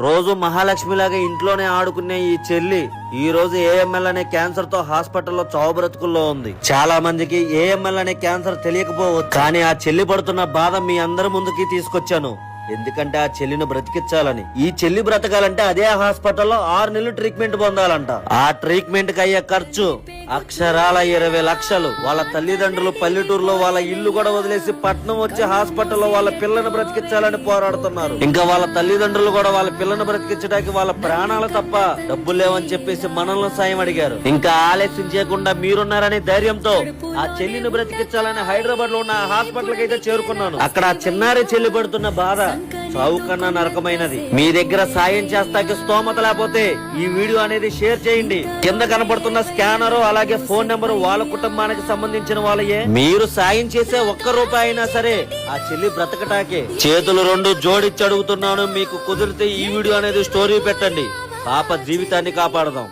రోజు మహాలక్ష్మిలాగా ఇంట్లోనే ఆడుకునే ఈ చెల్లి ఈ రోజు ఏఎంఎల్ అనే క్యాన్సర్ తో హాస్పిటల్లో చావు బ్రతుకుల్లో ఉంది. చాలా మందికి ఏఎంఎల్ అనే క్యాన్సర్ తెలియకపోవచ్చు, కానీ ఆ చెల్లి పడుతున్న బాధ మీ అందరి ముందుకి తీసుకొచ్చాను. ఎందుకంటే ఆ చెల్లిని బ్రతికించాలని. ఈ చెల్లి బ్రతకాలంటే అదే హాస్పిటల్లో 6 నెలలు ట్రీట్మెంట్ పొందాలంట. ఆ ట్రీట్మెంట్ కి అయ్యే ఖర్చు అక్షరాల 20 లక్షలు. వాళ్ళ తల్లిదండ్రులు పల్లెటూరులో వాళ్ళ ఇల్లు కూడా వదిలేసి పట్నం వచ్చి హాస్పిటల్లో వాళ్ళ పిల్లని బ్రతికించాలని పోరాడుతున్నారు. ఇంకా వాళ్ళ తల్లిదండ్రులు కూడా వాళ్ళ పిల్లని బ్రతికించడానికి వాళ్ళ ప్రాణాలు తప్ప డబ్బులు లేవని చెప్పేసి మనల్ని సాయం అడిగారు. ఇంకా ఆలస్యం చేయకుండా మీరున్నారనే ధైర్యంతో ఆ చెల్లిని బ్రతికించాలని హైదరాబాద్ లో ఉన్న హాస్పిటల్ కి అయితే చేరుకున్నాను. అక్కడ ఆ చిన్నారి చెల్లి పడుతున్న బాధ చావు కన్నా నరకమైనది. మీ దగ్గర సాయం చేస్తాకి స్తోమత లేకపోతే ఈ వీడియో అనేది షేర్ చేయండి. కింద కనపడుతున్న స్కానర్ అలాగే ఫోన్ నెంబర్ వాళ్ళ కుటుంబానికి సంబంధించిన వాళ్ళయే. మీరు సాయం చేసే ₹1 అయినా సరే ఆ చెల్లి బ్రతకటాకే. చేతులు 2 జోడించి అడుగుతున్నాను, మీకు కుదిరితే ఈ వీడియో అనేది స్టోరీ పెట్టండి. పాప జీవితాన్ని కాపాడదాం.